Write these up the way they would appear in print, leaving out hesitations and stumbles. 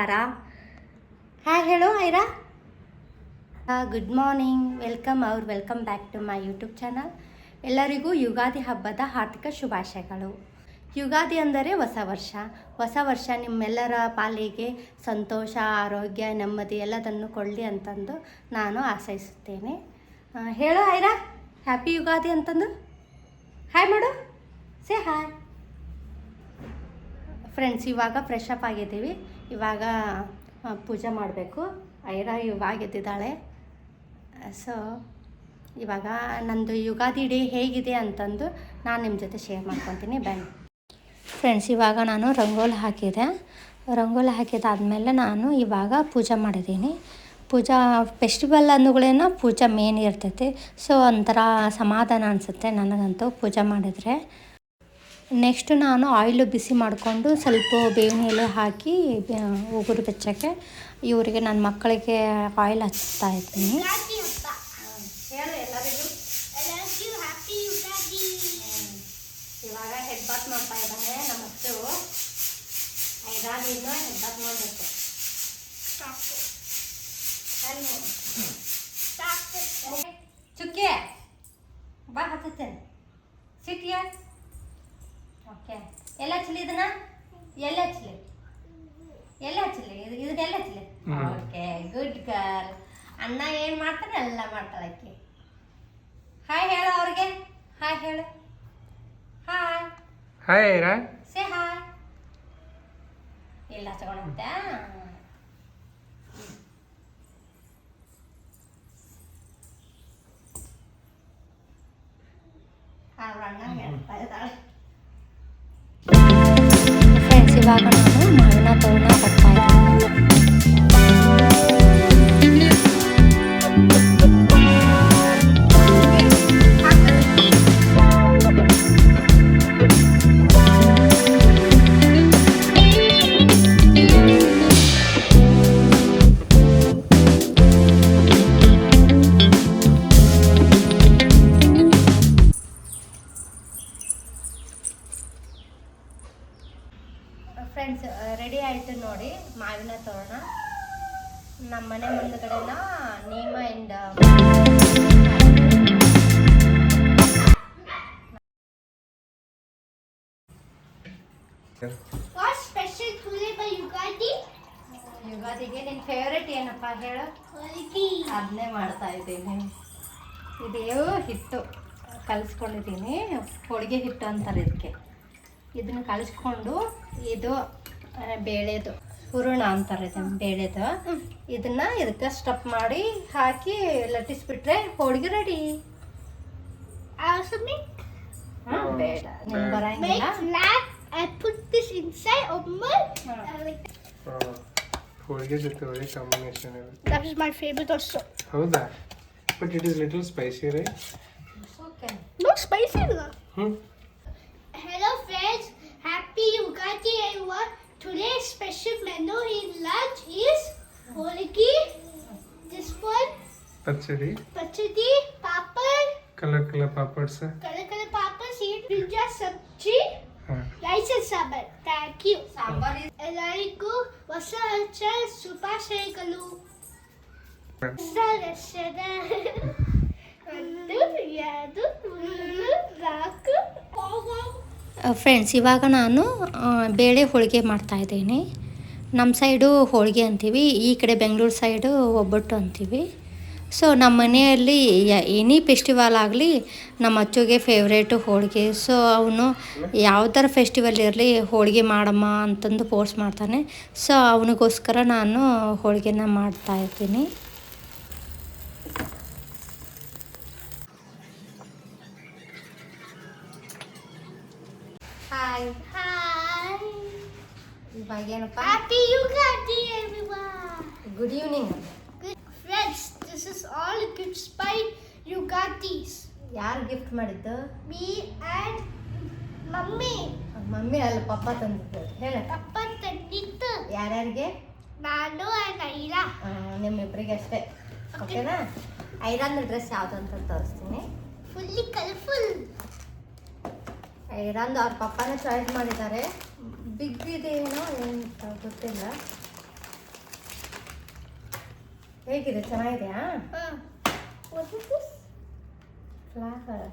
ನಮಸ್ಕಾರ. ಹಾಯ್ ಹೇಳು Aira. Good morning, welcome back to my YouTube channel. ಎಲ್ಲರಿಗೂ ಯುಗಾದಿ ಹಬ್ಬದ ಹಾರ್ದಿಕ ಶುಭಾಶಯಗಳು. ಯುಗಾದಿ ಅಂದರೆ ಹೊಸ ವರ್ಷ ನಿಮ್ಮೆಲ್ಲರ ಪಾಲಿಗೆ ಸಂತೋಷ, ಆರೋಗ್ಯ, ನೆಮ್ಮದಿ ಎಲ್ಲದನ್ನು ಕೊಡಲಿ ಅಂತಂದು ನಾನು ಆಶಯಿಸುತ್ತೇನೆ. ಹೇಳು ಐರಾ, ಹ್ಯಾಪಿ ಯುಗಾದಿ ಅಂತಂದು ಹಾಯ್ ಮಾಡು. Say hi friends. ಇವಾಗ ಫ್ರೆಶ್ ಅಪ್ ಆಗಿದ್ದೀವಿ. ಇವಾಗ ಪೂಜೆ ಮಾಡಬೇಕು. ಐರಾ ಇವಾಗ ಎದ್ದಿದ್ದಾಳೆ. ಸೊ ಇವಾಗ ನಂದು ಯುಗಾದಿ ಡೇ ಹೇಗಿದೆ ಅಂತಂದು ನಾನು ನಿಮ್ಮ ಜೊತೆ ಶೇರ್ ಮಾಡ್ಕೊತೀನಿ ಬನ್ನಿ ಫ್ರೆಂಡ್ಸ್. ಇವಾಗ ನಾನು ರಂಗೋಲಿ ಹಾಕಿದಾದಮೇಲೆ ನಾನು ಇವಾಗ ಪೂಜೆ ಮಾಡಿದ್ದೀನಿ. ಪೂಜಾ ಫೆಸ್ಟಿವಲ್ ಅಂದುಗಳೇನೋ ಪೂಜೆ ಮೇನ್ ಇರ್ತೈತಿ. ಸೊ ಒಂಥರ ಸಮಾಧಾನ ಅನಿಸುತ್ತೆ ನನಗಂತೂ ಪೂಜೆ ಮಾಡಿದರೆ. ನೆಕ್ಸ್ಟ್ ನಾನು ಆಯಿಲು ಬಿಸಿ ಮಾಡಿಕೊಂಡು ಸ್ವಲ್ಪ ಬೇವಿನ ಎಲೆ ಹಾಕಿ ಉಗುರು ಬೆಚ್ಚಕ್ಕೆ ಇವರಿಗೆ ನನ್ನ ಮಕ್ಕಳಿಗೆ ಆಯಿಲ್ ಹಚ್ತಾ ಇದ್ದೀನಿ. ಇವಾಗ ಹೆಡ್ ಬಾತ್ ಮಾಡ್ತಾ ಇದ್ದಾನೆ ನಮ್ಮ ಅಷ್ಟು. ಐದಾದಿನ ಹೆಡ್ ಬಾತ್ ಮಾಡಬೇಕು. ಚುಕ್ಕೆ ಬಾ ಹತ್ತುತ್ತೇನೆ ಸಿಟಿಯ. ಓಕೆ, ಎಲ್ಲ ಹಚ್ಚಲಿ ಇದನ್ನ, ಎಲ್ಲಿ ಹಚ್ಚಲಿ ಇದನ್ನೆಲ್ಲ ಹಚ್ಚಲಿ. Okay, good girl. ಅಣ್ಣ ಏನು ಮಾಡ್ತಾನೆ ಎಲ್ಲ ಮಾಡ್ತಾಳೆ ಆಕೆ. ಹಾಯ್ ಹೇಳು ಅವ್ರಿಗೆ. ಹಾಯ್ ಹೇಳು. Hi say hi. ಇಲ್ಲ ಹಚ್ಕೊಳಂತೆ. ಅವ್ರ ಅಣ್ಣ ಹೇಳ್ತಾ ಇದ್ದಾಳೆ. ಫ್ರೆಂಡ್ಸ್, ಇವಾಗ ನಾನು ಮಾವಿನ ತೋರಣ ಕಟ್ತಾ ಇದ್ದೀನಿ. ಫ್ರೆಂಡ್ಸ್, ರೆಡಿ ಆಯಿತು ನೋಡಿ ಮಾವಿನ ತೋರಣ. ನಮ್ಮ ಮನೆ ಮುಂದಗಡೆನ ನೀಮ ಇಂದ ಯುಗಾದಿಗೆ ನಿನ್ನ ಫೇವ್ರೇಟ್ ಏನಪ್ಪ ಹೇಳು. ಅದನ್ನೇ ಮಾಡ್ತಾ ಇದ್ದೀನಿ. ಇದೇವು ಹಿಟ್ಟು ಕಲಿಸ್ಕೊಂಡಿದ್ದೀನಿ. ಹೋಳಿಗೆ ಹಿಟ್ಟು ಅಂತಾರೆ ಇದಕ್ಕೆ. ಇದನ್ನು ಕಲಿಸ್ಕೊಂಡು ಇದು ಬೇಳೆದು ಹೂರಣ ಅಂತಾರೆ ಬೇಳೆದು. ಇದನ್ನ ಇದಕ್ಕೆ ಸ್ಟಫ್ ಮಾಡಿ ಹಾಕಿ ಲಟ್ಟಿಸ್ಬಿಟ್ರೆ ಹೋಳಿಗೆ ರೆಡಿ. ಬೇಡ, ನಿಮ್ಗೆ ಬರಂಗಿಲ್ಲ. ಹೋಳಿಗೆ ಜೊತೆ ಒಳ್ಳೆ ಕಾಂಬಿನೇಷನ್ ಇದೆ. That is my favorite also. ಹೌದಾ? But it is little spicy, right? Okay. No spicy though. Hello friends, happy Ugadi everyone. Today's special menu in lunch is holigi, this one, Pachadi, papad, color papads. papads, brinja sabji, rice and sambar. Thank you. Sambar is ಎಲ್ಲರಿಗೂ ಹೊಸ ವರ್ಷ ಶುಭಾಶಯಗಳು. Friends, ಇವಾಗ ನಾನು ಬೇಳೆ ಹೋಳಿಗೆ ಮಾಡ್ತಾಯಿದ್ದೀನಿ. ನಮ್ಮ side ಹೋಳಿಗೆ ಅಂತೀವಿ, ಈ ಕಡೆ ಬೆಂಗಳೂರು ಸೈಡು ಒಬ್ಬಟ್ಟು ಅಂತೀವಿ. ಸೊ ನಮ್ಮ ಮನೆಯಲ್ಲಿ ಎನಿ ಫೆಸ್ಟಿವಲ್ ಆಗಲಿ ನಮ್ಮ ಅಚ್ಚುಗೆ ಫೇವ್ರೇಟು ಹೋಳಿಗೆ. ಸೊ ಅವನು ಯಾವ್ದಾರ ಫೆಸ್ಟಿವಲ್ ಇರಲಿ ಹೋಳಿಗೆ ಮಾಡಮ್ಮ ಅಂತಂದು ಫೋರ್ಸ್ ಮಾಡ್ತಾನೆ. ಸೊ ಅವನಿಗೋಸ್ಕರ ನಾನು ಹೋಳಿಗೆನ ಮಾಡ್ತಾಯಿರ್ತೀನಿ. Hi Hi. ಇವಾಗ ಏನಪ್ಪ, Happy Ugadi everyone. Good evening. Good friends, this is all gifts by Ugadis. ಯಾರು ಗಿಫ್ಟ್ ಮಾಡಿದ್ದು? Me and Mummy. ಮಮ್ಮಿ ಅಲ್ಲ, ಪಪ್ಪ ತಂದಿದ್ದು. ಹೇಳ, Papa ತಂದಿದ್ದು. ಯಾರ್ಯಾರಿಗೆ? ನಾನು and ಐರಾ. ನಿಮ್ಮಿಬ್ಬರಿಗೆ ಅಷ್ಟೇ. ಓಕೆನಾ? ಐರಾನ್ ಡ್ರೆಸ್ ಯಾವುದು ಅಂತ ತೋರಿಸ್ತೀನಿ. Fully colorful. ಐರಾನ್ ಅವ್ರ ಪಪ್ಪನೇ ಚಾಯ್ಸ್ ಮಾಡಿದ್ದಾರೆ. ಬಿಗ್ ಇದೇನೋ ಏನು ಗೊತ್ತಿಲ್ಲ. ಹೇಗಿದೆ, ಚೆನ್ನಾಗಿದೆಯಾ? What is this? Flower.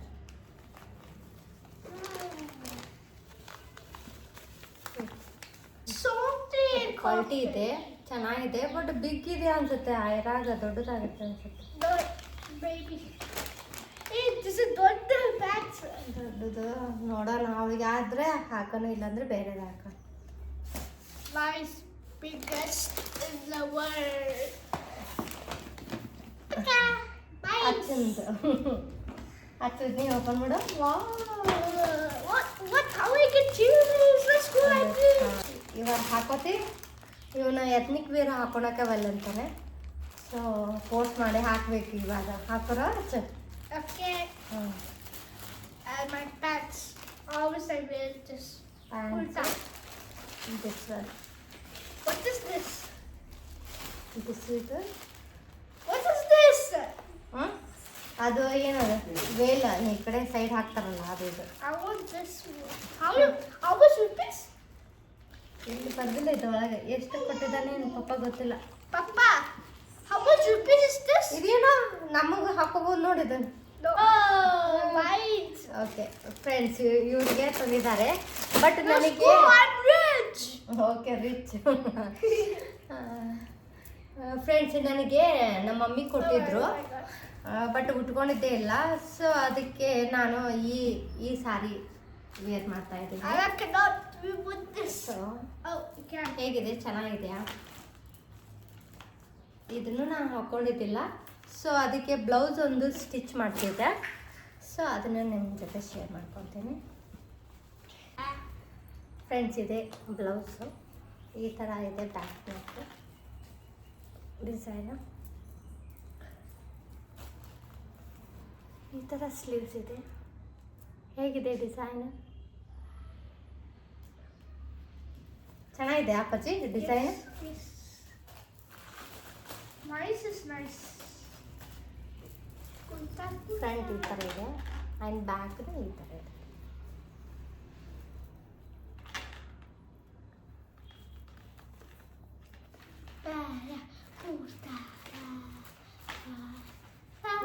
Salty. Quality ಇದೆ, ಚೆನ್ನಾಗಿದೆ. ಬಟ್ ಬಿಗ್ ಇದೆ ಅನ್ಸುತ್ತೆ. ಐರಾಗ ದೊಡ್ಡದಾಗುತ್ತೆ ಅನ್ಸುತ್ತೆ. No, baby. Hey, this is not the bags. ದೊಡ್ಡದು ನೋಡೋಣ. ಅವಳಿಗೆ ಆದ್ರೆ ಹಾಕೋಣ, ಇಲ್ಲಾಂದ್ರೆ ಬೇರೆದು ಹಾಕೋಣ. My biggest in the world. Okay. Bye. ಅಚ್ಚಂದು ಅಚ್ಚದ್ ನೀವು ಓಪನ್ ಮಾಡು. Wow. What? How I can choose? Let's go like this. ಇವಾಗ ಹಾಕೋತಿ. ಇವನ್ನ ಎತ್ನಿಕ್ ವೇರ್ ಹಾಕೊಳಕ್ಕೆ ಅವೆಲ್ಲ ಅಂತಾರೆ. ಸೊ ಪೋಸ್ಟ್ ಮಾಡಿ ಹಾಕ್ಬೇಕು. ಇವಾಗ ಹಾಕೋರ ಅಚ್ಚ. Okay. ಹ್ಞೂ. And my pants. Always I wear this. Full pant time. This one. What is this? This ಇದು. What is this? ಹಾಂ, ಅದು ಏನದು ವೇಲ್ ಈ ಕಡೆ ಸೈಡ್ ಹಾಕ್ತಾರಲ್ಲ ಅದು. ಇದು I want this one. How much rupees? ಇಲ್ಲಿ ಬರ್ದಿಲ್ಲ ಇದು ಒಳಗೆ. ಎಷ್ಟು ಕೊಟ್ಟಿದ್ದಾನೆ ನಿಮ್ಮ ಪಪ್ಪ ಗೊತ್ತಿಲ್ಲ. Papa, how much rupees is this? ಇದೇನೋ ನಮಗೆ ಹಾಕೋಬೋದು ನೋಡಿದ್ದನು. No. Oh, right. Okay friends, ಇವ್ರಿಗೆ ತಂದಿದ್ದಾರೆ. ಬಟ್ ನನಗೆ Oh, I'm rich. Okay rich. Friends, ನನಗೆ ನಮ್ಮ ಮಮ್ಮಿ ಕೊಟ್ಟಿದ್ರು. Oh my God. ಬಟ್ ಉಟ್ಕೊಂಡಿದ್ದೇ ಇಲ್ಲ. ಸೊ ಅದಕ್ಕೆ ನಾನು ಈ ಸಾರಿ ವೇರ್ ಮಾಡ್ತಾ ಇದ್ದೀನಿ. I cannot do with this. So Oh, you can. ಹೇಗಿದೆ, ಚೆನ್ನಾಗಿದೆಯಾ? ಇದನ್ನು ನಾನು ಹಾಕ್ಕೊಂಡಿದ್ದಿಲ್ಲ. ಸೊ ಅದಕ್ಕೆ ಬ್ಲೌಸ್ ಒಂದು ಸ್ಟಿಚ್ ಮಾಡ್ತಿದ್ದೆ. ಸೊ ಅದನ್ನು ನಿಮ್ಮ ಜೊತೆ ಶೇರ್ ಮಾಡ್ಕೊತೀನಿ. ಫ್ರೆಂಡ್ಸ್, ಇದೆ ಬ್ಲೌಸು. ಈ ಥರ ಇದೆ ಬ್ಯಾಕ್ ನೆಕ್ ಡಿಸೈನು. ಈ ಥರ ಸ್ಲೀವ್ಸ್ ಇದೆ. ಹೇಗಿದೆ ಡಿಸೈನ್? ಚೆನ್ನಾಗಿದೆ ಅಪ್ಪಾಜಿ design. Yes. Nice is nice. Front ಈ ಥರ ಇದೆ ಆ್ಯಂಡ್ ಬ್ಯಾಕ್ ಈ ಥರ ಇದೆ.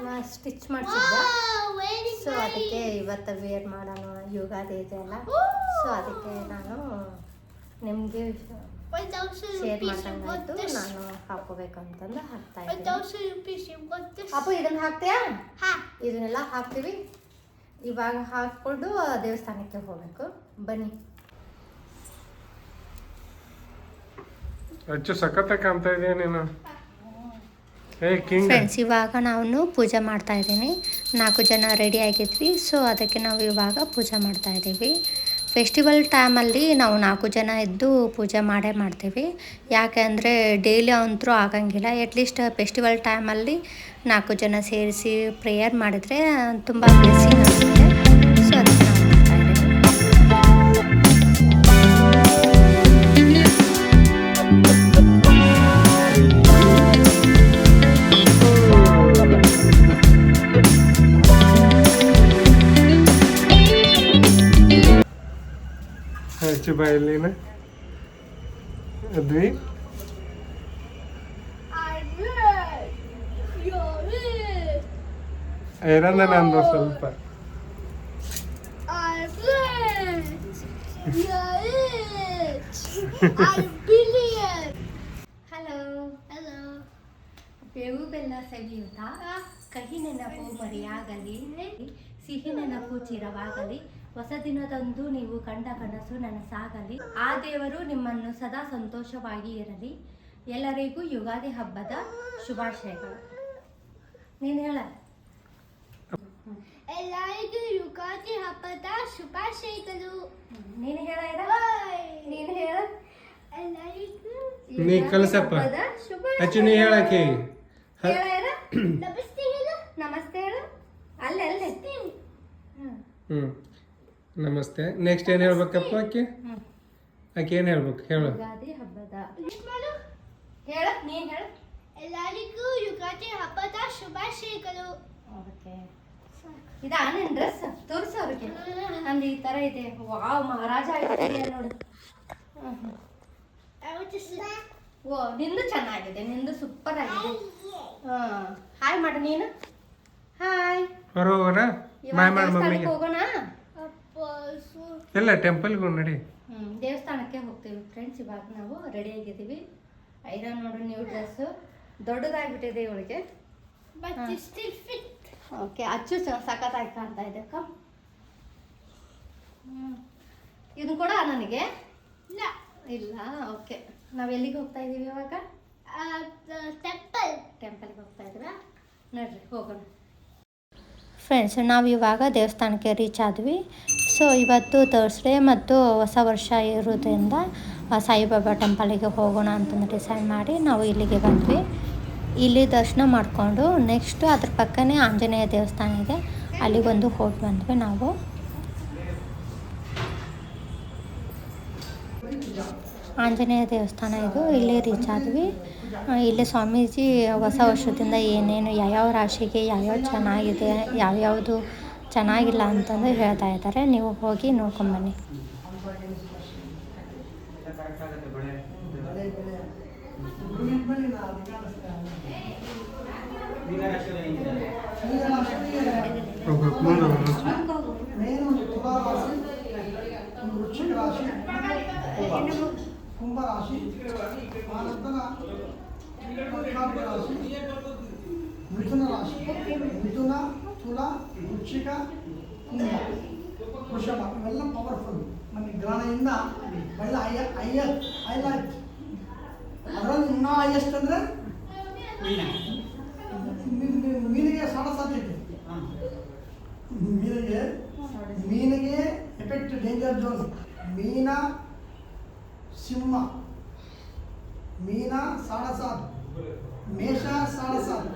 ನಾ ಸ್ಟಿಚ್ ಮಾಡಿಸಿದ್ದೆ. Wow, very so nice. ಅದಕ್ಕೆ ಇವತ್ತು ವೇರ್ ಮಾಡೋಣ, ಯುಗಾದಿ ಇದೆ ಅಲ್ಲ. ಸೊ ಅದಕ್ಕೆ ನಾನು ನಿಮಗೆ 1,000 share rupees. You want ಮಾಡ್ದಂಗಾಯ್ತು. this? ನಾನು ಹಾಕೋಬೇಕು ಅಂತಂದು ಹಾಕ್ತಾ ಇದ್ದೀನಿ. 1,000 rupees. You want this? Appu ಇದನ್ನ ಹಾಕ್ತೀಯಾ? Ha. ಇದನ್ನೆಲ್ಲ ಹಾಕ್ತೀವಿ. ಇವಾಗ ಹಾಕ್ಕೊಂಡು ದೇವಸ್ಥಾನಕ್ಕೆ ಹೋಗ್ಬೇಕು. ಬನ್ನಿ. ಅಚ್ಚು ಸಖತ್ತಾಗಿ ಕಾಣ್ತಾ ಇದೆಯಾ ನೀನು. ಏ ಕಿಂಗ್. ಫ್ರೆಂಡ್ಸ್, ಇವಾಗ ನಾನು ಪೂಜೆ ಮಾಡ್ತಾ ಇದ್ದೀನಿ. 4 ಜನ ರೆಡಿ ಆಗಿದ್ವಿ. ಸೊ ಅದಕ್ಕೆ ನಾವು ಇವಾಗ ಪೂಜೆ ಮಾಡ್ತಾ ಇದ್ದೀವಿ. ಫೆಸ್ಟಿವಲ್ ಟೈಮಲ್ಲಿ ನಾವು 4 ಜನ ಇದ್ದು ಪೂಜೆ ಮಾಡೇ ಮಾಡ್ತೀವಿ. ಯಾಕೆ ಅಂದರೆ ಡೈಲಿ ಅಂತೂ ಆಗಂಗಿಲ್ಲ. ಅಟ್ಲೀಸ್ಟ್ ಫೆಸ್ಟಿವಲ್ ಟೈಮಲ್ಲಿ 4 ಜನ ಸೇರಿಸಿ ಪ್ರೇಯರ್ ಮಾಡಿದರೆ ತುಂಬ ಬ್ಲೆಸ್ಸಿಂಗ್ ಆಗುತ್ತೆ. ಸೊ ಅದಕ್ಕೆ ನಾವು ಮಾಡ್ತಾ ಇದ್ದೀವಿ. ಅಚ್ಚು ಬಾಯಲ್ಲಿನ ಅದ್ವಿ. I'm rich. You're rich. ಐರನ್ನ ನಂದು ಸ್ವಲ್ಪ. I'm rich. You're rich. I'm billion. Hello. Hello. ಬೇವು ಬೆಲ್ಲ ಸವಿಯುತ್ತಾ ಕಹಿ ನೆನಪು ಮರೆಯಾಗಲಿ, ಸಿಹಿ ನೆನಪು ಚಿರವಾಗಲಿ. ಹೊಸ ದಿನದಂದು ನೀವು ಕಂಡ ಕನಸು ನನಸಾಗಲಿ. ಆ ದೇವರು ನಿಮ್ಮನ್ನು ಸದಾ ಸಂತೋಷವಾಗಿ ಇರಲಿ. ಎಲ್ಲರಿಗೂ ಯುಗಾದಿ ಹಬ್ಬದ ಶುಭಾಶಯಗಳು. ನೀನು ಹೇಳ. ಎಲ್ಲರಿಗೂ ಯುಗಾದಿ ಹಬ್ಬದ ಶುಭಾಶಯಗಳು. ನೀನು ಹೇಳ. ನೀನು ಹೇಳ. ಎಲ್ಲರಿಗೂ ನೀ ಕಳ್ಸಪ್ಪ. ಹಬ್ಬದ ಶುಭಾಶಯಗಳು. ಅಚ್ಚು ನೀ ಹೇಳಕ್ಕೆ. ಹೇಳ. ನಮಸ್ತೆ ಹೇಳು. ನಮಸ್ತೆ ಹೇಳು. ಅಲ್ಲೇ ಹ್ಞೂ ನಮಸ್ತೆ. ನೆಕ್ಸ್ಟ್ ಏನು ಹೇಳ್ಬೇಕಪ್ಪ ಆಕೆ? ಆಕೆ ಏನು ಹೇಳ್ಬೇಕು ಹೇಳು. ಯುಗಾದಿ ಹಬ್ಬದ ಮಾಡು. ಹೇಳ. ನೀನು ಹೇಳ. ಎಲ್ಲರಿಗೂ ಯುಗಾದಿ ಹಬ್ಬದ ಶುಭಾಶಯಗಳು. ಓಕೆ. ಇದಾ ನಿನ್ನ ಡ್ರೆಸ್? ತೋರಿಸು ಅವ್ರಿಗೆ. ನಂದು ಈ ಥರ ಇದೆ. ವಾವ್, ಮಹಾರಾಜ ಆಗಿದೆಯಾ ನೋಡು. I want to see. ಓ ನಿಂದು ಚೆನ್ನಾಗಿದೆ, ನಿಂದು ಸೂಪರ್ ಆಗಿದೆ. ಹಾಂ ಹಾಯ್ ಮಾಡು ನೀನು. ಹಾಯ್. ಹೊರ ಹೋಗೋಣ, ಮಾಯ ಮಾಡಿ ಮಮ್ಮಿಗೆ. ಹೋಗೋಣ. ಎಲ್ಲ ಟೆಂಪಲ್ಗೆ ನಡಿ. ದೇವಸ್ಥಾನಕ್ಕೆ ಹೋಗ್ತೀವಿ ಫ್ರೆಂಡ್ಸ್. ಇವಾಗ ನಾವು ರೆಡಿ ಆಗಿದ್ದೀವಿ. ಐರಾ ನೋಡು, ನ್ಯೂ ಡ್ರೆಸ್ಸು ದೊಡ್ಡದಾಗ್ಬಿಟ್ಟಿದೆ ಇವಳಿಗೆ. ಓಕೆ, ಅಚ್ಚು ಸಖತ್ತಾಗಿ ಕಾಣ್ತಾ ಇದೆ ಅಕ್ಕ. ಇದು ಕೂಡ ನನಗೆ ಇಲ್ಲ. ಓಕೆ, ನಾವು ಎಲ್ಲಿಗೆ ಹೋಗ್ತಾ ಇದ್ದೀವಿ ಇವಾಗ? ಟೆಂಪಲ್ಗೆ ಹೋಗ್ತಾ ಇದ್ದೀರಾ? ನೋಡ್ರಿ ಹೋಗೋಣ ಫ್ರೆಂಡ್ಸ್. ನಾವು ಇವಾಗ ದೇವಸ್ಥಾನಕ್ಕೆ ರೀಚ್ ಆದ್ವಿ. ಸೊ ಇವತ್ತು ಥರ್ಸ್ಡೇ ಮತ್ತು ಹೊಸ ವರ್ಷ ಇರೋದ್ರಿಂದ ಸಾಯಿಬಾಬಾ ಟೆಂಪಲಿಗೆ ಹೋಗೋಣ ಅಂತಂದು ಡಿಸೈಡ್ ಮಾಡಿ ನಾವು ಇಲ್ಲಿಗೆ ಬಂದ್ವಿ. ಇಲ್ಲಿ ದರ್ಶನ ಮಾಡಿಕೊಂಡು ನೆಕ್ಸ್ಟು ಅದ್ರ ಪಕ್ಕನೇ ಆಂಜನೇಯ ದೇವಸ್ಥಾನ ಇದೆ, ಅಲ್ಲಿಗೊಂದು ಹೋಗಿ ಬಂದ್ವಿ ನಾವು. ಆಂಜನೇಯ ದೇವಸ್ಥಾನ ಇದು. ಇಲ್ಲಿ ರೀಚ್ ಆದ್ವಿ. ಇಲ್ಲಿ ಸ್ವಾಮೀಜಿ ಹೊಸ ವರ್ಷದಿಂದ ಏನೇನು ಯಾವ್ಯಾವ ರಾಶಿಗೆ ಯಾವ್ಯಾವ ಚೆನ್ನಾಗಿದೆ, ಯಾವ್ಯಾವುದು ಚೆನ್ನಾಗಿಲ್ಲ ಅಂತಂದು ಹೇಳ್ತಾ ಇದ್ದಾರೆ. ನೀವು ಹೋಗಿ ನೋಡ್ಕೊಂಬನ್ನಿ. ಕುಂಭರಾಶಿ, ಆನಂತರ ಕರ್ಕಾಟಕ ರಾಶಿ, ಮಿಥುನ ರಾಶಿ, ಮಿಥುನ, ತುಲ, ವೃಶ್ಚಿಕ, ಕುಂಭ, ವೃಷಭ ಇವೆಲ್ಲ ಪವರ್ಫುಲ್. ನಮಗೆ ಗ್ರಹಣದಿಂದ ಒಳ್ಳೆ ಹೈಲೈಟ್. ಅದರಲ್ಲಿ ಇನ್ನೂ ಹೈಯೆಸ್ಟ್ ಅಂದರೆ ಮೀನಿಗೆ ಸಾಧ್ಯತೆ. ಮೀನಿಗೆ ಎಫೆಕ್ಟ್ ಡೇಂಜರ್ ಝೋನ್. ಮೀನ, ಸಿಂಹ, ಮೀನ 7.7, ಮೇಷ 7.7,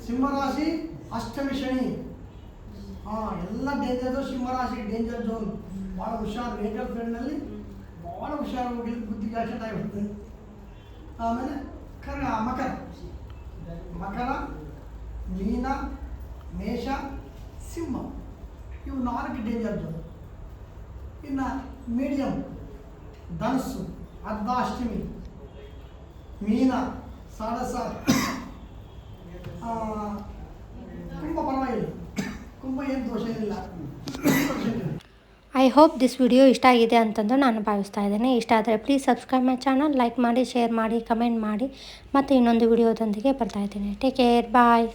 ಸಿಂಹರಾಶಿ ಅಷ್ಟಮಿ ಶನಿ. ಎಲ್ಲ ಡೇಂಜರ್. ಸಿಂಹರಾಶಿ ಡೇಂಜರ್ ಝೋನ್. ಭಾಳ ಹುಷಾರು. ವೆಹಿಕಲ್ ಫೀಲ್ಡ್ನಲ್ಲಿ ಭಾಳ ಹುಷಾರು. ಹೋಗಿ ಬುದ್ಧಿಗೆ ಆಕ್ಸಿಡೆಂಟ್ ಆಗಿಬಿಡುತ್ತೆ. ಆಮೇಲೆ ಮಕರ, ಮೀನ, ಮೇಷ, ಸಿಂಹ ಇವು 4 ಡೇಂಜರ್ ಝೋನ್. ಇನ್ನು ಮೀಡಿಯಮ್ ಧನಸ್ಸು ಅರ್ಧಾಷ್ಟಮಿ, ಮೀನ 7.7, ಕುಂಭ ಪರವಾಗಿಲ್ಲ. ಕುಂಭ ಏನು ದೋಷ ಇಲ್ಲ. ಐ ಹೋಪ್ ದಿಸ್ ವಿಡಿಯೋ ಇಷ್ಟ ಆಗಿದೆ ಅಂತಂದು ನಾನು ಭಾವಿಸ್ತಾ ಇದ್ದೇನೆ. ಇಷ್ಟ ಆದರೆ please subscribe my channel, like ಮಾಡಿ, ಶೇರ್ ಮಾಡಿ, ಕಮೆಂಟ್ ಮಾಡಿ. ಮತ್ತು ಇನ್ನೊಂದು ವಿಡಿಯೋದೊಂದಿಗೆ ಬರ್ತಾ ಇದ್ದೀನಿ. ಟೇಕ್ ಕೇರ್, ಬಾಯ್.